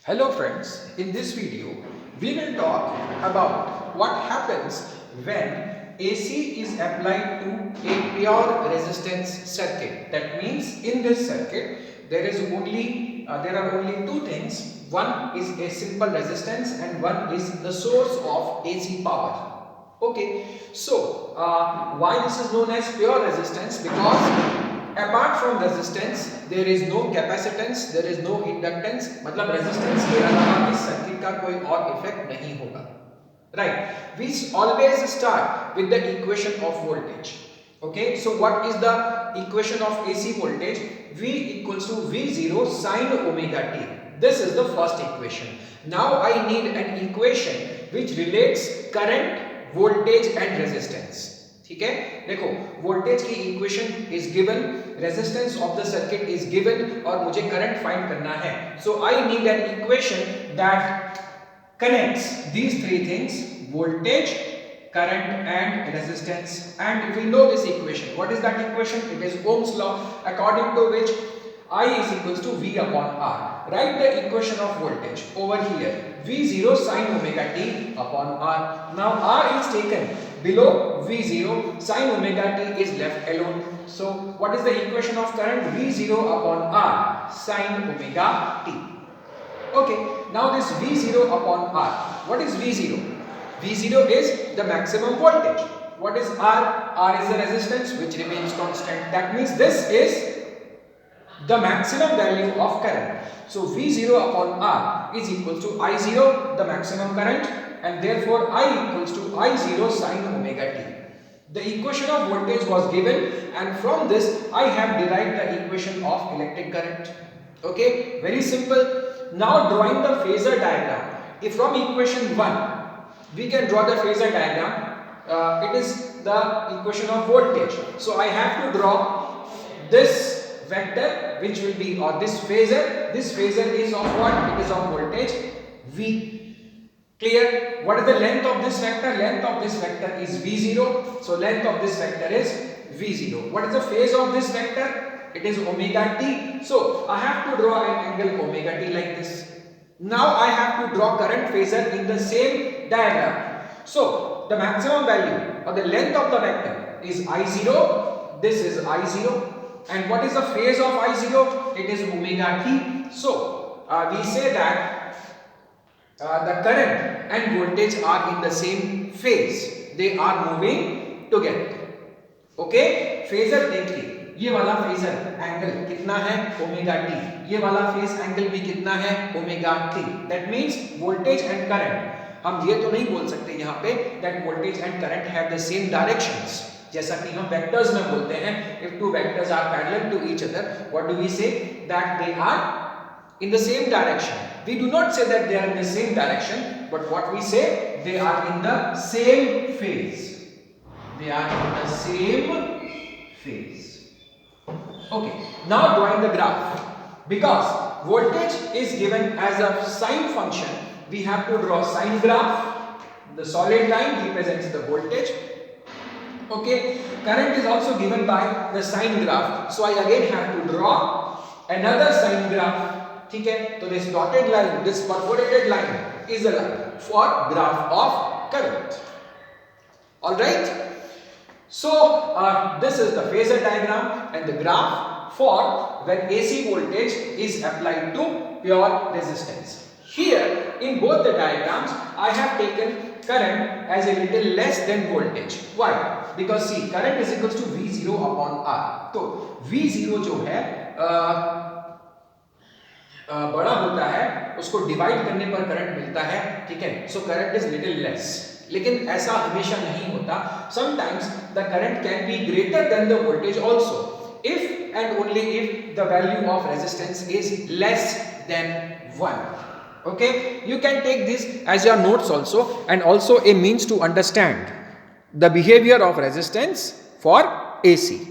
Hello friends, in this video we will talk about what happens when AC is applied to a pure resistance circuit. That means in this circuit there are only two things. One is a simple resistance and one is the source of AC power. Okay, so why this is known as pure resistance? Because apart from resistance there is no capacitance, there is no inductance. मतलब resistance के अलावा इस circuit का कोई और effect नहीं होगा. Right? We always start with the equation of voltage. Okay, so what is the equation of AC voltage? V equals to V0 sine omega t. This is the first equation. Now I need an equation which relates current, voltage and resistance. ठीक है, देखो voltage की equation is given, resistance of the circuit is given और मुझे current find करना है. So I need an equation that connects these three things: voltage, current and resistance. And we know this equation. What is that equation? It is Ohm's law, according to which I is equals to V upon R. Write the equation of voltage over here. V0 sine omega t upon R. Now R is taken below V0, sine omega t is left alone. So what is the equation of current? V0 upon R sine omega t. Okay, now this V0 upon R. What is V0? V0 is the maximum voltage. What is R? R is the resistance which remains constant. That means this is the maximum value of current. So V0 upon R is equal to I0, the maximum current, and therefore I equals to I0 sine omega t. The equation of voltage was given, and from this I have derived the equation of electric current. Okay, very simple. Now drawing the phasor diagram. If from equation 1 we can draw the phasor diagram, it is the equation of voltage. So I have to draw this vector which will be, or this phasor. This phasor is of what? It is of voltage V. Clear? What is the length of this vector? Length of this vector is V0. So length of this vector is V0. What is the phase of this vector? It is omega t. So I have to draw an angle omega t like this. Now I have to draw current phasor in the same diagram. So the maximum value or the length of the vector is I0. This is I0. And what is the phase of I0? It is omega t. So we say that the current and voltage are in the same phase. They are moving together. Okay, phasor देखिए, ये वाला phasor angle कितना है? Omega t. ये वाला phase angle भी कितना है? Omega t. That means voltage and current, हम ये तो नहीं बोल सकते यहाँ पे that voltage and current have the same directions, जैसा कि हम वेक्टर्स में बोलते हैं. If two vectors are parallel to each other, what do we say? That they are in the same direction. We do not say that they are in the same direction, but what we say, they are in the same phase. They are in the same phase. Okay, now drawing the graph. Because voltage is given as a sine function, we have to draw sine graph. The solid line represents the voltage. Okay, current is also given by the sine graph. So I again have to draw another sine graph. ठीक है, तो this dotted line, this perforated line is a line for graph of current. All right. So this is the phasor diagram and the graph for when AC voltage is applied to pure resistance. Here in both the diagrams I have taken current as a little less than voltage. Why? Because see, current is equals to V0 upon R. तो V0 जो है बड़ा होता है, उसको divide करने पर current मिलता है. ठीक है, so current is little less. लेकिन ऐसा हमेशा नहीं होता. Sometimes the current can be greater than the voltage also, if and only if the value of resistance is less than 1. Okay, you can take this as your notes also, and also a means to understand the behavior of resistance for AC.